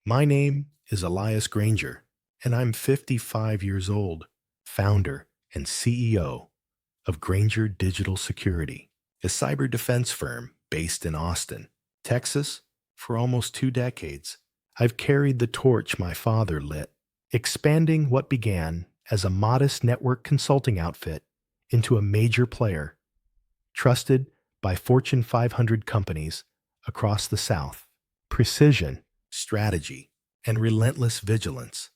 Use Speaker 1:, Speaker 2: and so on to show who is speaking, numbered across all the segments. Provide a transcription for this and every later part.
Speaker 1: My name is Elias Granger, and I'm 55 years old, founder and CEO of Granger Digital Security, a cyber defense firm based in Austin, Texas. For almost 2 decades, I've carried the torch my father lit, expanding what began as a modest network consulting outfit into a major player, trusted by Fortune 500 companies across the South. Precision, strategy, and relentless vigilance.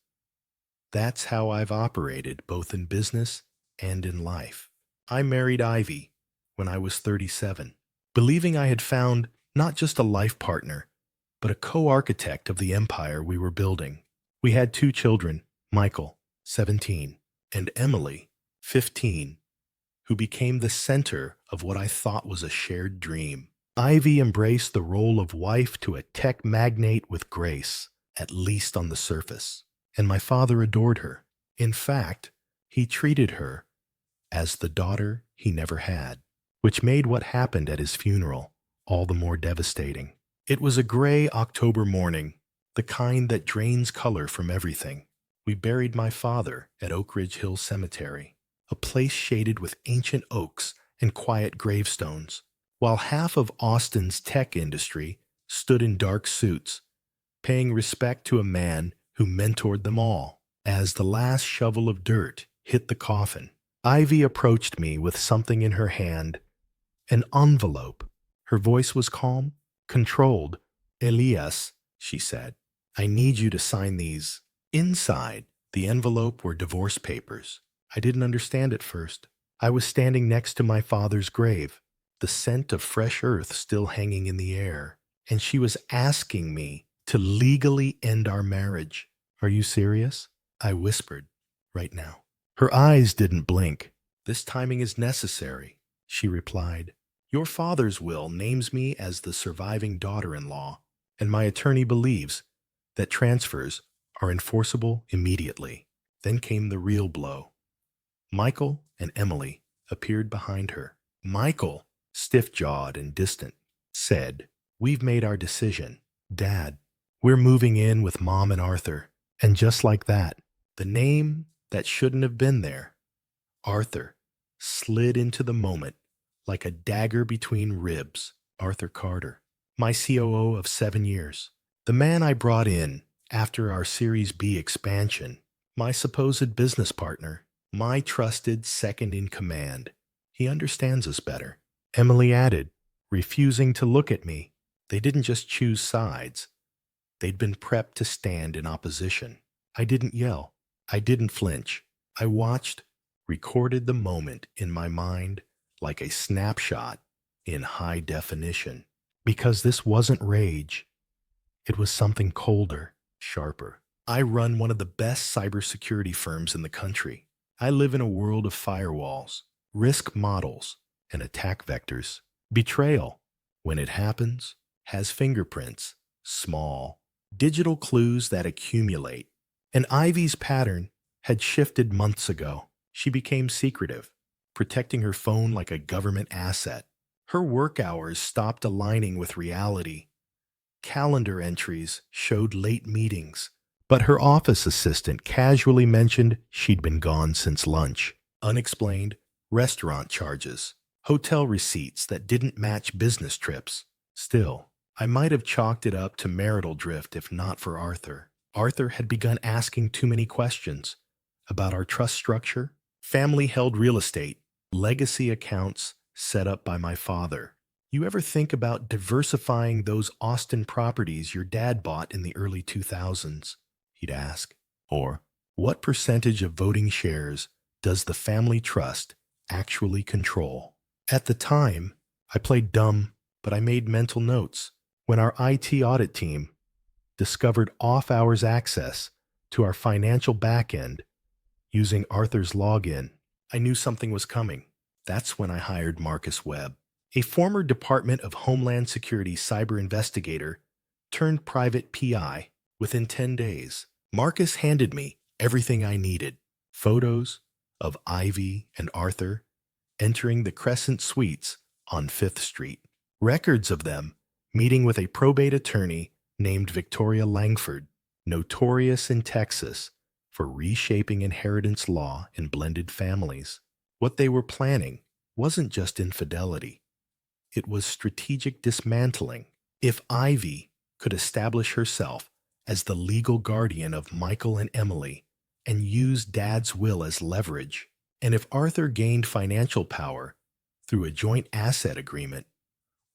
Speaker 1: That's how I've operated both in business and in life. I married Ivy when I was 37, believing I had found not just a life partner, but a co-architect of the empire we were building. We had 2 children, Michael, 17, and Emily, 15, who became the center of what I thought was a shared dream. Ivy embraced the role of wife to a tech magnate with grace, at least on the surface, and my father adored her. In fact, he treated her as the daughter he never had, which made what happened at his funeral all the more devastating. It was a gray October morning, the kind that drains color from everything. We buried my father at Oak Ridge Hill Cemetery, a place shaded with ancient oaks and quiet gravestones, while half of Austin's tech industry stood in dark suits, paying respect to a man who mentored them all. As the last shovel of dirt hit the coffin, Ivy approached me with something in her hand, an envelope. Her voice was calm, controlled. "Elias," she said, "I need you to sign these." Inside the envelope were divorce papers. I didn't understand at first. I was standing next to my father's grave, the scent of fresh earth still hanging in the air, and she was asking me to legally end our marriage. "Are you serious?" I whispered. "Right now." Her eyes didn't blink. "This timing is necessary," she replied. "Your father's will names me as the surviving daughter-in-law, and my attorney believes that transfers are enforceable immediately." Then came the real blow. Michael and Emily appeared behind her. Michael, stiff-jawed and distant, said, "We've made our decision, Dad. We're moving in with Mom and Arthur." And just like that, the name that shouldn't have been there, Arthur, slid into the moment like a dagger between ribs. Arthur Carter, my COO of 7 years, the man I brought in after our Series B expansion, my supposed business partner, my trusted second in command. He understands us better. Emily added, refusing to look at me. They didn't just choose sides. They'd been prepped to stand in opposition. I didn't yell. I didn't flinch. I watched, recorded the moment in my mind like a snapshot in high definition. Because this wasn't rage. It was something colder, sharper. I run one of the best cybersecurity firms in the country. I live in a world of firewalls, risk models, and attack vectors. Betrayal, when it happens, has fingerprints, small, digital clues that accumulate. And Ivy's pattern had shifted months ago. She became secretive, protecting her phone like a government asset. Her work hours stopped aligning with reality. Calendar entries showed late meetings, but her office assistant casually mentioned she'd been gone since lunch. Unexplained restaurant charges, hotel receipts that didn't match business trips. Still, I might have chalked it up to marital drift if not for Arthur. Arthur had begun asking too many questions about our trust structure, family-held real estate, legacy accounts set up by my father. "You ever think about diversifying those Austin properties your dad bought in the early 2000s?" he'd ask. Or, "What percentage of voting shares does the family trust actually control?" At the time, I played dumb, but I made mental notes. When our IT audit team discovered off-hours access to our financial backend using Arthur's login, I knew something was coming. That's when I hired Marcus Webb, a former Department of Homeland Security cyber investigator turned private PI. Within 10 days, Marcus handed me everything I needed. Photos of Ivy and Arthur entering the Crescent Suites on 5th Street. Records of them meeting with a probate attorney named Victoria Langford. notorious in Texas for reshaping inheritance law in blended families. What they were planning wasn't just infidelity, it was strategic dismantling. If Ivy could establish herself as the legal guardian of Michael and Emily and use Dad's will as leverage, and if Arthur gained financial power through a joint asset agreement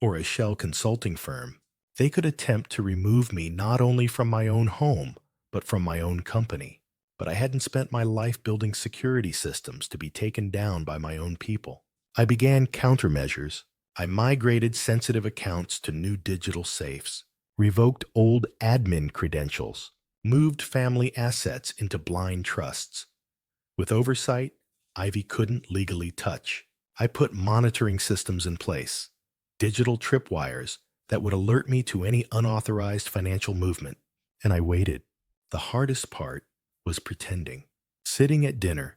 Speaker 1: or a shell consulting firm, they could attempt to remove me not only from my own home, but from my own company. But I hadn't spent my life building security systems to be taken down by my own people. I began countermeasures. I migrated sensitive accounts to new digital safes, revoked old admin credentials, moved family assets into blind trusts. With oversight, Ivy couldn't legally touch. I put monitoring systems in place, digital tripwires that would alert me to any unauthorized financial movement. And I waited. The hardest part was pretending. Sitting at dinner,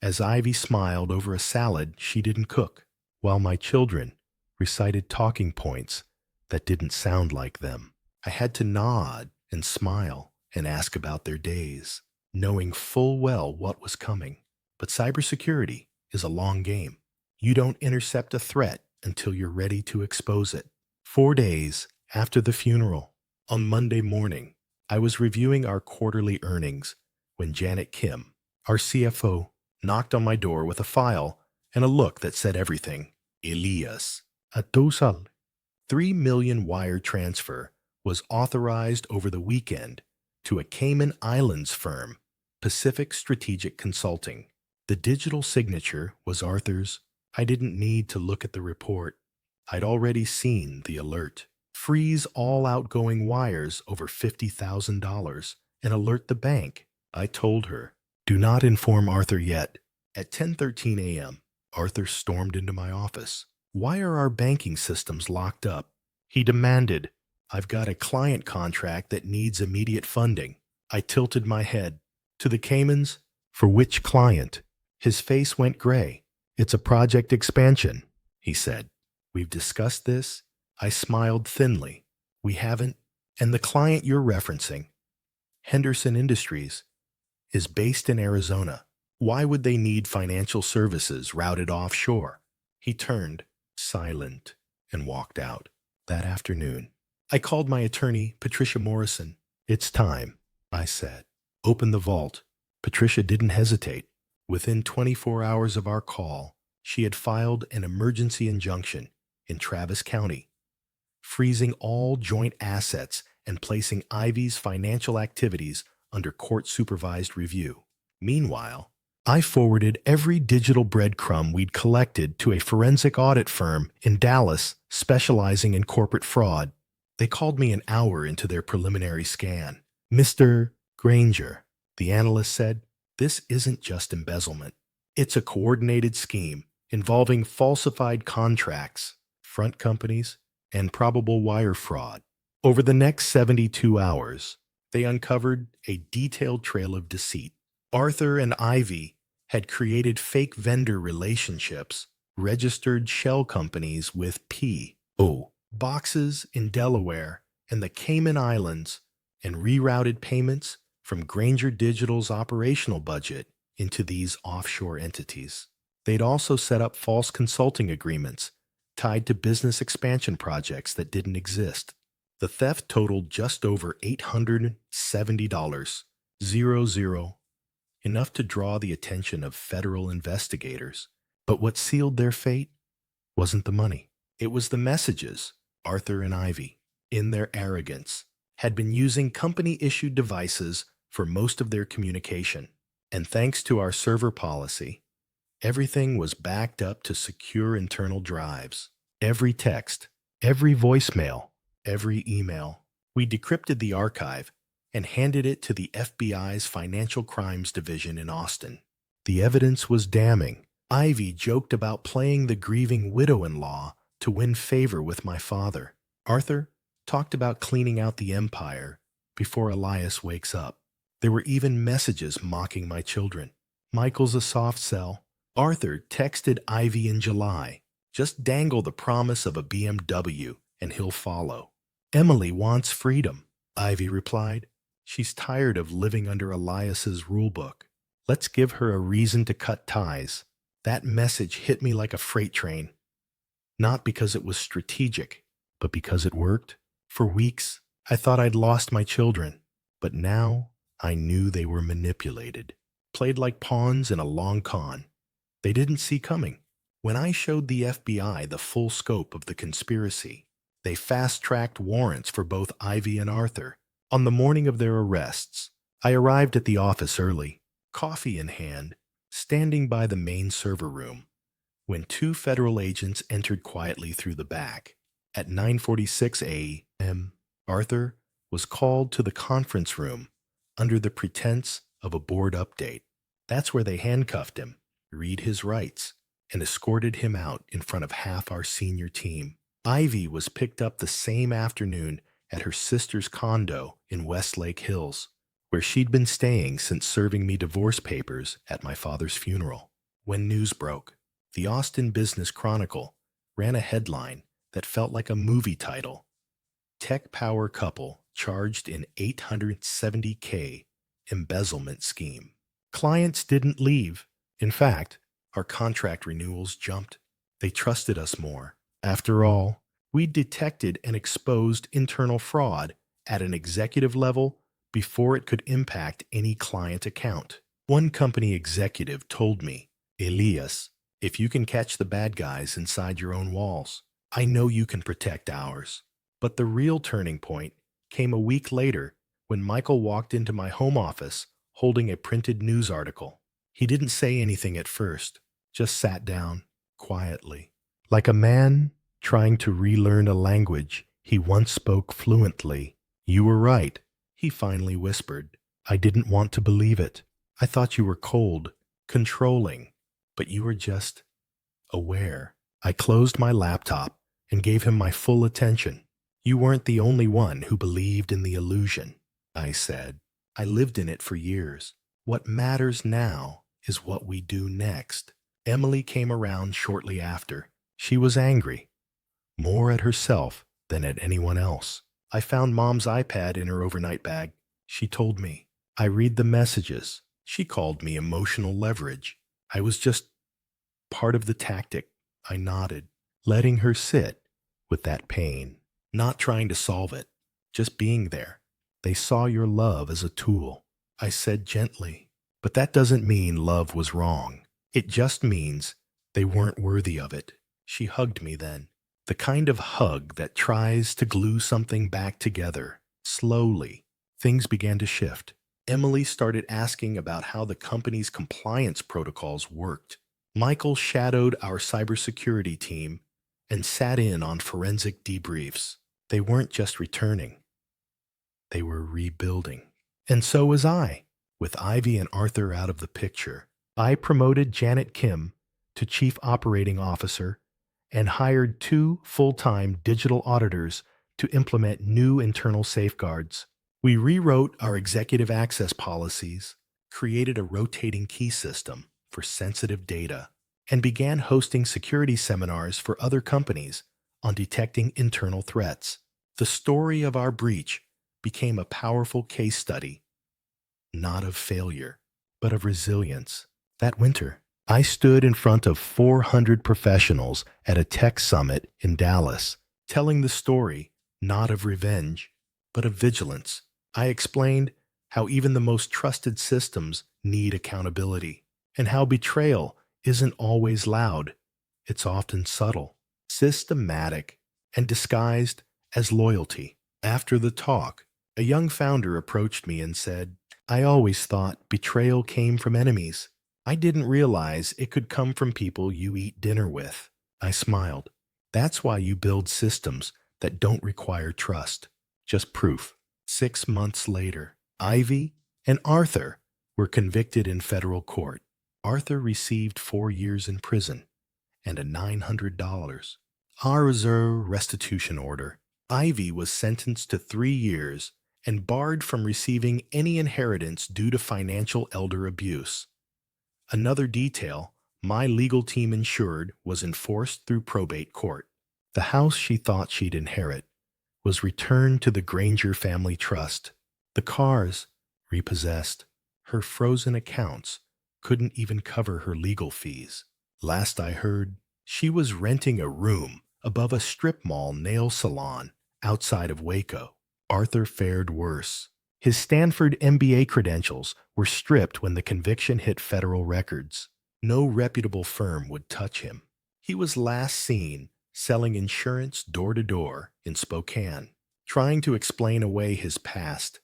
Speaker 1: as Ivy smiled over a salad she didn't cook, while my children recited talking points that didn't sound like them. I had to nod and smile and ask about their days, knowing full well what was coming. But cybersecurity is a long game. You don't intercept a threat until you're ready to expose it. 4 days after the funeral, on Monday morning, I was reviewing our quarterly earnings when Janet Kim, our CFO, knocked on my door with a file and a look that said everything. Elias, a tosal. 3 million wire transfer was authorized over the weekend to a Cayman Islands firm, Pacific Strategic Consulting. The digital signature was Arthur's. I didn't need to look at the report. I'd already seen the alert. Freeze all outgoing wires over $50,000 and alert the bank. I told her, do not inform Arthur yet. At 10:13 a.m., Arthur stormed into my office. Why are our banking systems locked up? He demanded. I've got a client contract that needs immediate funding. I tilted my head. To the Caymans? For which client? His face went gray. It's a project expansion, he said. We've discussed this. I smiled thinly. We haven't. And the client you're referencing, Henderson Industries, is based in Arizona. Why would they need financial services routed offshore? He turned, silent, and walked out. That afternoon, I called my attorney, Patricia Morrison. It's time, I said. Open the vault. Patricia didn't hesitate. Within 24 hours of our call, she had filed an emergency injunction in Travis County, freezing all joint assets and placing Ivy's financial activities under court-supervised review. Meanwhile, I forwarded every digital breadcrumb we'd collected to a forensic audit firm in Dallas specializing in corporate fraud. They called me an hour into their preliminary scan. Mr. Granger, the analyst said, this isn't just embezzlement. It's a coordinated scheme involving falsified contracts, front companies, and probable wire fraud. Over the next 72 hours, they uncovered a detailed trail of deceit. Arthur and Ivy had created fake vendor relationships, registered shell companies with P.O. boxes in Delaware and the Cayman Islands, and rerouted payments from Granger Digital's operational budget into these offshore entities. They'd also set up false consulting agreements tied to business expansion projects that didn't exist. The theft totaled just over $870, enough to draw the attention of federal investigators. But what sealed their fate wasn't the money. It was the messages. Arthur and Ivy, in their arrogance, had been using company-issued devices for most of their communication. And thanks to our server policy, everything was backed up to secure internal drives. Every text, every voicemail, every email. We decrypted the archive and handed it to the FBI's Financial Crimes Division in Austin. The evidence was damning. Ivy joked about playing the grieving widow-in-law to win favor with my father. Arthur talked about cleaning out the empire before Elias wakes up. There were even messages mocking my children. Michael's a soft sell. Arthur texted Ivy in July. Just dangle the promise of a BMW and he'll follow. Emily wants freedom, Ivy replied. She's tired of living under Elias's rulebook. Let's give her a reason to cut ties. That message hit me like a freight train, not because it was strategic, but because it worked. For weeks, I thought I'd lost my children, but now I knew they were manipulated, played like pawns in a long con they didn't see coming. When I showed the FBI the full scope of the conspiracy, they fast-tracked warrants for both Ivy and Arthur. On the morning of their arrests, I arrived at the office early, coffee in hand, standing by the main server room, when two federal agents entered quietly through the back. At 9:46 a.m., Arthur was called to the conference room under the pretense of a board update. That's where they handcuffed him, read his rights, and escorted him out in front of half our senior team. Ivy was picked up the same afternoon at her sister's condo in Westlake Hills, where she'd been staying since serving me divorce papers at my father's funeral. When news broke, the Austin Business Chronicle ran a headline that felt like a movie title: Tech Power Couple Charged in $870K Embezzlement Scheme. Clients didn't leave. In fact, our contract renewals jumped. They trusted us more. After all, we detected and exposed internal fraud at an executive level before it could impact any client account. One company executive told me, "Elias, if you can catch the bad guys inside your own walls, I know you can protect ours." But the real turning point came a week later when Michael walked into my home office holding a printed news article. He didn't say anything at first, just sat down quietly, like a man trying to relearn a language he once spoke fluently. "You were right," he finally whispered. "I didn't want to believe it. I thought you were cold, controlling, but you were just aware." I closed my laptop and gave him my full attention. "You weren't the only one who believed in the illusion," I said. "I lived in it for years. What matters now is what we do next." Emily came around shortly after. She was angry, more at herself than at anyone else. "I found Mom's iPad in her overnight bag," she told me. "I read the messages." She called me emotional leverage. I was just part of the tactic. I nodded, letting her sit with that pain, not trying to solve it, just being there. "They saw your love as a tool," I said gently. "But that doesn't mean love was wrong. It just means they weren't worthy of it." She hugged me then, the kind of hug that tries to glue something back together. Slowly, things began to shift. Emily started asking about how the company's compliance protocols worked. Michael shadowed our cybersecurity team and sat in on forensic debriefs. They weren't just returning. They were rebuilding. And so was I. With Ivy and Arthur out of the picture, I promoted Janet Kim to Chief Operating Officer and hired 2 full-time digital auditors to implement new internal safeguards. We rewrote our executive access policies, created a rotating key system for sensitive data, and began hosting security seminars for other companies on detecting internal threats. The story of our breach became a powerful case study, not of failure, but of resilience. That winter, I stood in front of 400 professionals at a tech summit in Dallas, telling the story not of revenge, but of vigilance. I explained how even the most trusted systems need accountability, and how betrayal isn't always loud. It's often subtle, systematic, and disguised as loyalty. After the talk, a young founder approached me and said, "I always thought betrayal came from enemies. I didn't realize it could come from people you eat dinner with." I smiled. "That's why you build systems that don't require trust, just proof." 6 months later, Ivy and Arthur were convicted in federal court. Arthur received 4 years in prison and a $900 reserve restitution order. Ivy was sentenced to 3 years and barred from receiving any inheritance due to financial elder abuse. Another detail my legal team ensured was enforced through probate court. The house she thought she'd inherit was returned to the Granger family trust. The cars, repossessed. Her frozen accounts couldn't even cover her legal fees. Last I heard, she was renting a room above a strip mall nail salon outside of Waco. Arthur fared worse. His Stanford MBA credentials were stripped when the conviction hit federal records. No reputable firm would touch him. He was last seen selling insurance door to door in Spokane, trying to explain away his past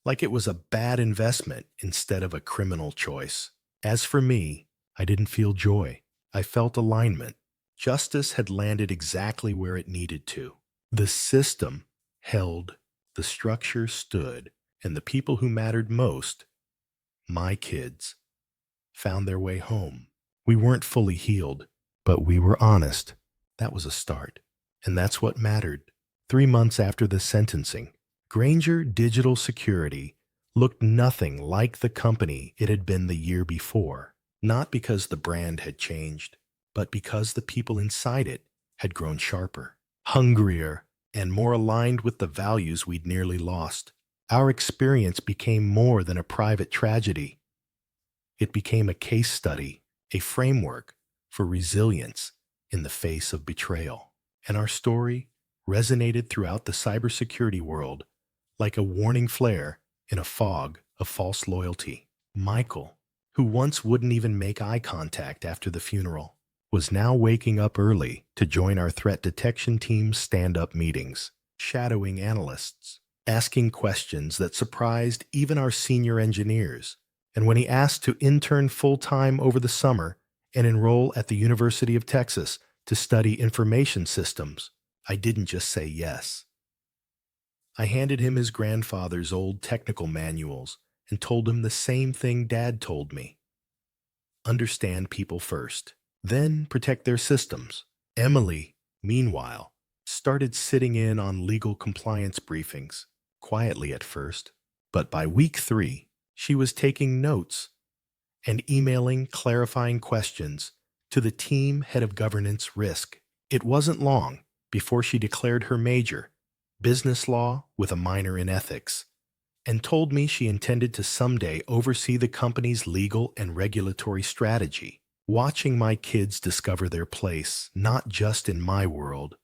Speaker 1: like it was a bad investment instead of a criminal choice. As for me, I didn't feel joy. I felt alignment. Justice had landed exactly where it needed to. The system held, the structure stood, and the people who mattered most, my kids, found their way home. We weren't fully healed, but we were honest. That was a start. And that's what mattered. 3 months after the sentencing, Granger Digital Security looked nothing like the company it had been the year before. Not because the brand had changed, but because the people inside it had grown sharper, hungrier, and more aligned with the values we'd nearly lost. Our experience became more than a private tragedy. It became a case study, a framework for resilience in the face of betrayal. And our story resonated throughout the cybersecurity world like a warning flare in a fog of false loyalty. Michael, who once wouldn't even make eye contact after the funeral, was now waking up early to join our threat detection team's stand-up meetings, shadowing analysts, asking questions that surprised even our senior engineers. And when he asked to intern full-time over the summer and enroll at the University of Texas to study information systems, I didn't just say yes. I handed him his grandfather's old technical manuals and told him the same thing Dad told me. Understand people first, then protect their systems. Emily, meanwhile, started sitting in on legal compliance briefings, quietly at first, but by week 3, she was taking notes and emailing clarifying questions to the team head of governance risk. It wasn't long before she declared her major, business law with a minor in ethics, and told me she intended to someday oversee the company's legal and regulatory strategy. Watching my kids discover their place, not just in my world,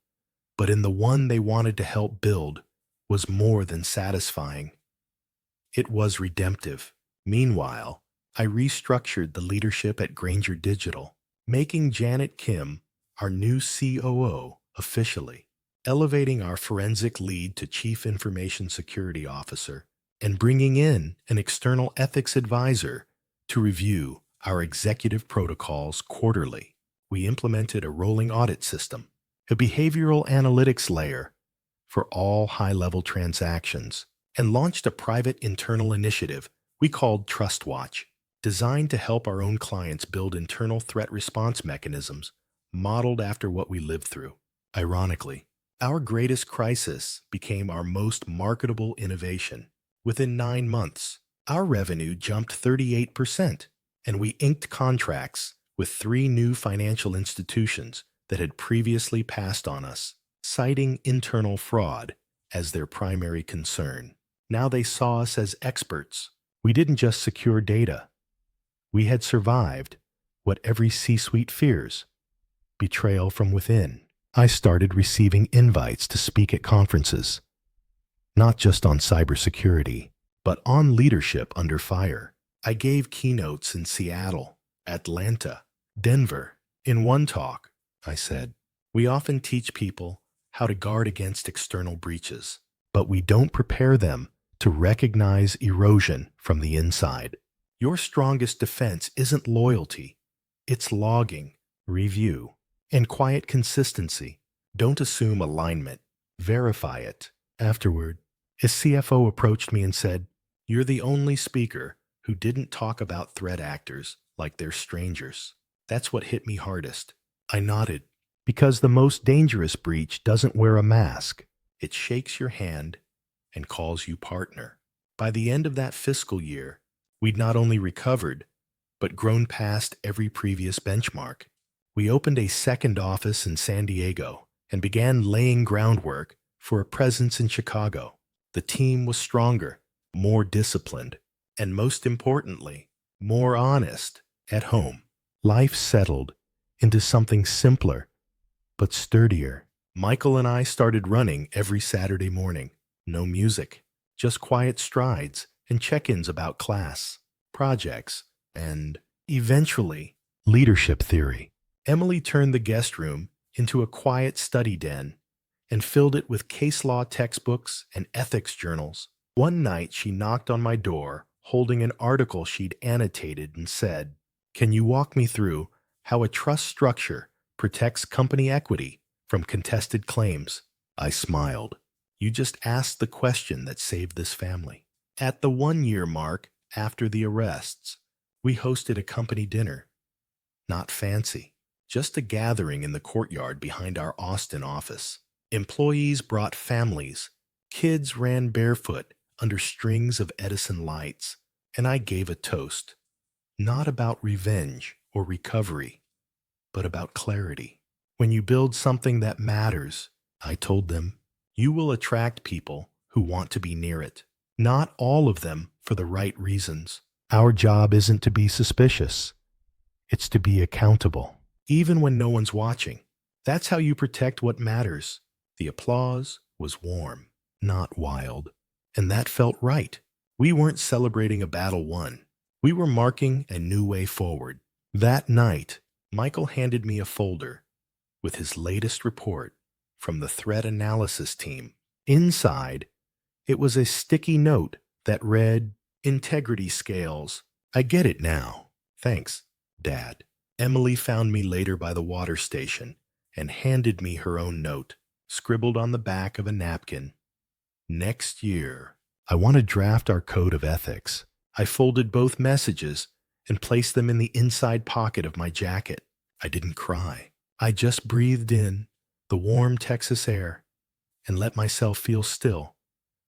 Speaker 1: but in the one they wanted to help build, was more than satisfying. It was redemptive. Meanwhile, I restructured the leadership at Granger Digital, making Janet Kim our new COO officially, elevating our forensic lead to Chief Information Security Officer, and bringing in an external ethics advisor to review our executive protocols quarterly. We implemented a rolling audit system, a behavioral analytics layer for all high-level transactions, and launched a private internal initiative we called TrustWatch, designed to help our own clients build internal threat response mechanisms modeled after what we lived through. Ironically, our greatest crisis became our most marketable innovation. Within 9 months, our revenue jumped 38%, and we inked contracts with 3 new financial institutions that had previously passed on us, citing internal fraud as their primary concern. Now they saw us as experts. We didn't just secure data. We had survived what every C-suite fears: betrayal from within. I started receiving invites to speak at conferences, not just on cybersecurity, but on leadership under fire. I gave keynotes in Seattle, Atlanta, Denver. In one talk, I said, "We often teach people how to guard against external breaches, but we don't prepare them to recognize erosion from the inside. Your strongest defense isn't loyalty. It's logging, review, and quiet consistency. Don't assume alignment. Verify it." Afterward, his CFO approached me and said, "You're the only speaker who didn't talk about threat actors like they're strangers." That's what hit me hardest. I nodded, because the most dangerous breach doesn't wear a mask. It shakes your hand and calls you partner. By the end of that fiscal year, we'd not only recovered, but grown past every previous benchmark. We opened a second office in San Diego and began laying groundwork for a presence in Chicago. The team was stronger, more disciplined, and most importantly, more honest at home. Life settled into something simpler but sturdier. Michael and I started running every Saturday morning. No music, just quiet strides and check-ins about class, projects, and, eventually, leadership theory. Emily turned the guest room into a quiet study den and filled it with case law textbooks and ethics journals. One night she knocked on my door holding an article she'd annotated and said, "Can you walk me through how a trust structure protects company equity from contested claims?" I smiled. You just asked the question that saved this family. At the 1-year mark after the arrests, we hosted a company dinner. Not fancy, just a gathering in the courtyard behind our Austin office. Employees brought families, kids ran barefoot under strings of Edison lights, and I gave a toast, not about revenge or recovery, but about clarity. When you build something that matters, I told them, you will attract people who want to be near it. Not all of them for the right reasons. Our job isn't to be suspicious. It's to be accountable, even when no one's watching. That's how you protect what matters. The applause was warm, not wild. And that felt right. We weren't celebrating a battle won. We were marking a new way forward. That night, Michael handed me a folder with his latest report from the threat analysis team. Inside, it was a sticky note that read, "Integrity scales. I get it now. Thanks, Dad." Emily found me later by the water station and handed me her own note, scribbled on the back of a napkin. "Next year, I want to draft our code of ethics." I folded both messages and placed them in the inside pocket of my jacket. I didn't cry. I just breathed in the warm Texas air and let myself feel still.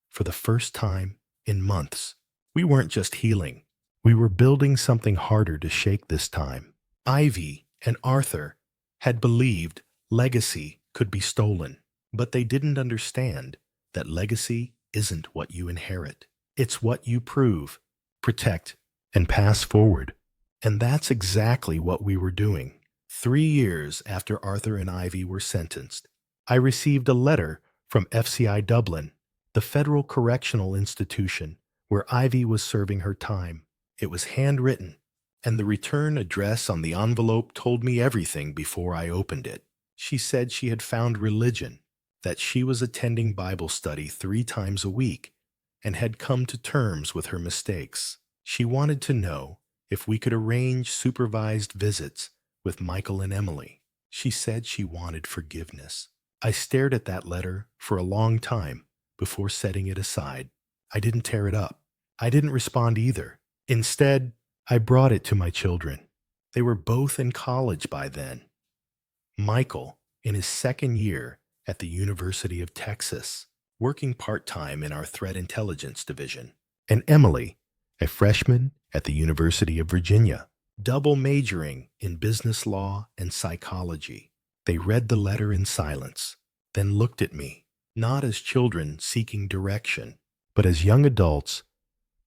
Speaker 1: For the first time in months, we weren't just healing. We were building something harder to shake this time. Ivy and Arthur had believed legacy could be stolen, but they didn't understand that legacy isn't what you inherit. It's what you prove, protect, and pass forward. And that's exactly what we were doing. 3 years after Arthur and Ivy were sentenced, I received a letter from FCI Dublin, the federal correctional institution where Ivy was serving her time. It was handwritten, and the return address on the envelope told me everything before I opened it. She said she had found religion, that she was attending Bible study 3 times a week, and had come to terms with her mistakes. She wanted to know if we could arrange supervised visits with Michael and Emily. She said she wanted forgiveness. I stared at that letter for a long time before setting it aside. I didn't tear it up. I didn't respond either. Instead, I brought it to my children. They were both in college by then. Michael, in his 2nd year at the University of Texas, working part-time in our threat intelligence division, and Emily, a freshman at the University of Virginia, double majoring in business law and psychology. They read the letter in silence, then looked at me, not as children seeking direction, but as young adults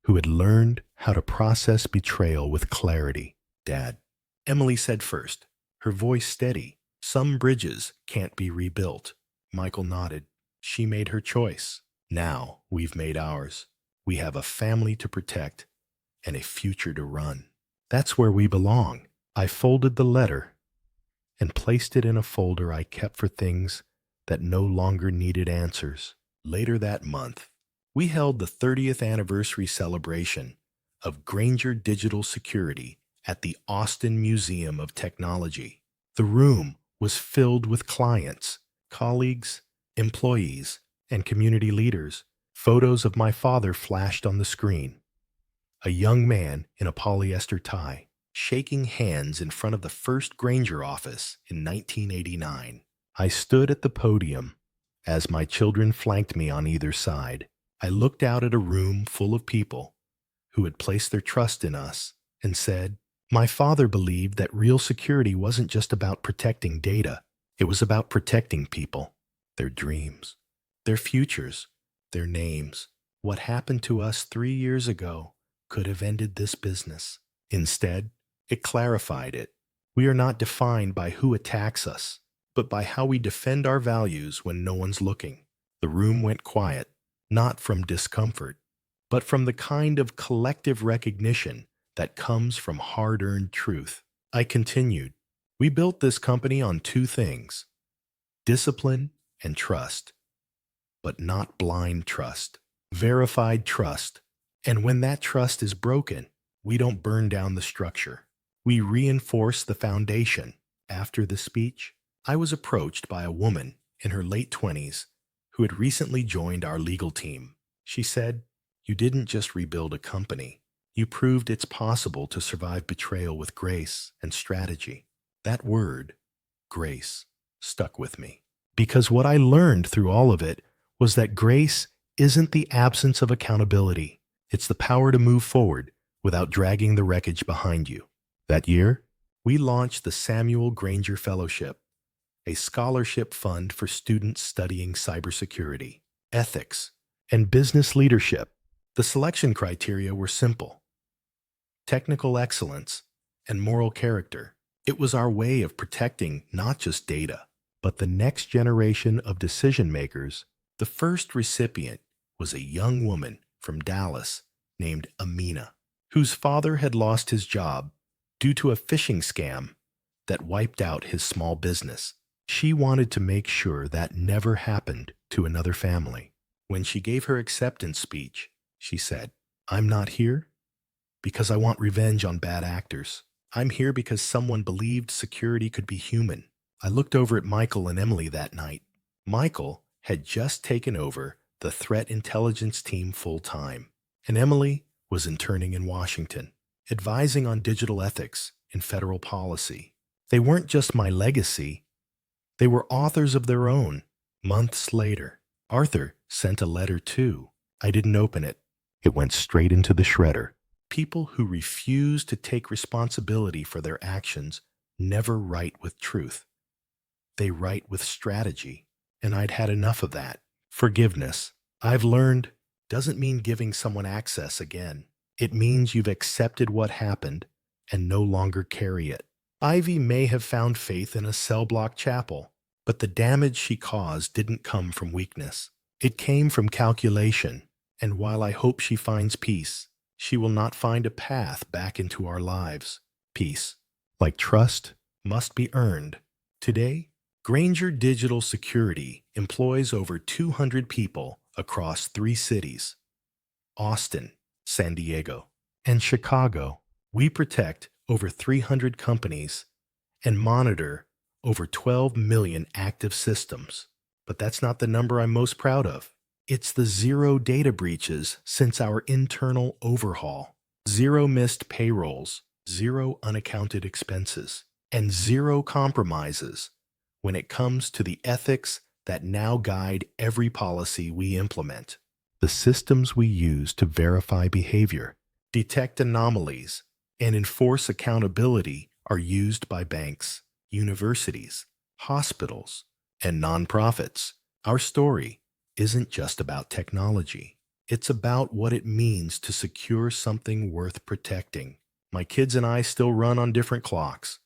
Speaker 1: who had learned how to process betrayal with clarity. "Dad," Emily said first, her voice steady, "some bridges can't be rebuilt." Michael nodded. "She made her choice. Now we've made ours. We have a family to protect and a future to run. That's where we belong." I folded the letter and placed it in a folder I kept for things that no longer needed answers. Later that month, we held the 30th anniversary celebration of Grainger Digital Security at the Austin Museum of Technology. The room was filled with clients, colleagues, employees, and community leaders. Photos of my father flashed on the screen. A young man in a polyester tie, shaking hands in front of the first Grainger office in 1989. I stood at the podium as my children flanked me on either side. I looked out at a room full of people who had placed their trust in us and said, "My father believed that real security wasn't just about protecting data. It was about protecting people, their dreams, their futures, their names." What happened to us 3 years ago could have ended this business. Instead, it clarified it. We are not defined by who attacks us, but by how we defend our values when no one's looking. The room went quiet, not from discomfort, but from the kind of collective recognition that comes from hard-earned truth. I continued. We built this company on two things: discipline and trust, but not blind trust. Verified trust. And when that trust is broken, we don't burn down the structure. We reinforce the foundation. After the speech, I was approached by a woman in her late 20s who had recently joined our legal team. She said, "You didn't just rebuild a company. You proved it's possible to survive betrayal with grace and strategy." That word, grace, stuck with me. Because what I learned through all of it was that grace isn't the absence of accountability. It's the power to move forward without dragging the wreckage behind you. That year, we launched the Samuel Granger Fellowship, a scholarship fund for students studying cybersecurity, ethics, and business leadership. The selection criteria were simple: technical excellence and moral character. It was our way of protecting not just data, but the next generation of decision makers. The first recipient was a young woman from Dallas named Amina, whose father had lost his job due to a phishing scam that wiped out his small business. She wanted to make sure that never happened to another family. When she gave her acceptance speech, she said, "I'm not here because I want revenge on bad actors. I'm here because someone believed security could be human." I looked over at Michael and Emily that night. Michael had just taken over the threat intelligence team full-time, and Emily was interning in Washington, advising on digital ethics and federal policy. They weren't just my legacy, they were authors of their own. Months later, Arthur sent a letter too. I didn't open it. It went straight into the shredder. People who refuse to take responsibility for their actions never write with truth. They write with strategy, and I'd had enough of that. Forgiveness, I've learned, doesn't mean giving someone access again. It means you've accepted what happened and no longer carry it. Ivy may have found faith in a cell block chapel, but the damage she caused didn't come from weakness. It came from calculation, and while I hope she finds peace, she will not find a path back into our lives. Peace, like trust, must be earned. Today, Granger Digital Security employs over 200 people across 3 cities: Austin, San Diego, and Chicago. We protect over 300 companies and monitor over 12 million active systems. But that's not the number I'm most proud of. It's the 0 data breaches since our internal overhaul, 0 missed payrolls, 0 unaccounted expenses, and 0 compromises when it comes to the ethics that now guide every policy we implement. The systems we use to verify behavior, detect anomalies, and enforce accountability are used by banks, universities, hospitals, and nonprofits. Our story isn't just about technology. It's about what it means to secure something worth protecting. My kids and I still run on different clocks.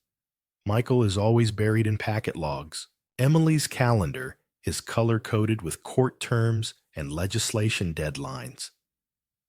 Speaker 1: Michael is always buried in packet logs. Emily's calendar is color-coded with court terms and legislation deadlines.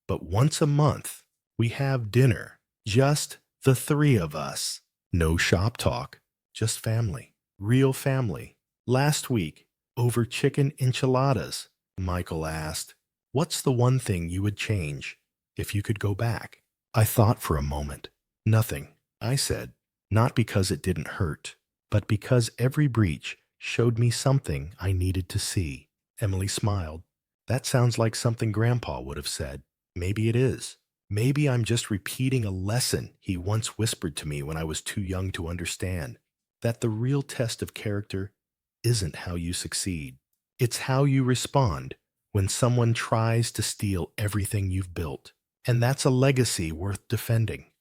Speaker 1: But once a month, we have dinner, just the 3 of us. No shop talk, just family, real family. Last week, over chicken enchiladas, Michael asked, "What's the one thing you would change if you could go back?" I thought for a moment. "Nothing," I said. Not because it didn't hurt, but because every breach showed me something I needed to see. Emily smiled. "That sounds like something Grandpa would have said." Maybe it is. Maybe I'm just repeating a lesson he once whispered to me when I was too young to understand. That the real test of character isn't how you succeed. It's how you respond when someone tries to steal everything you've built. And that's a legacy worth defending.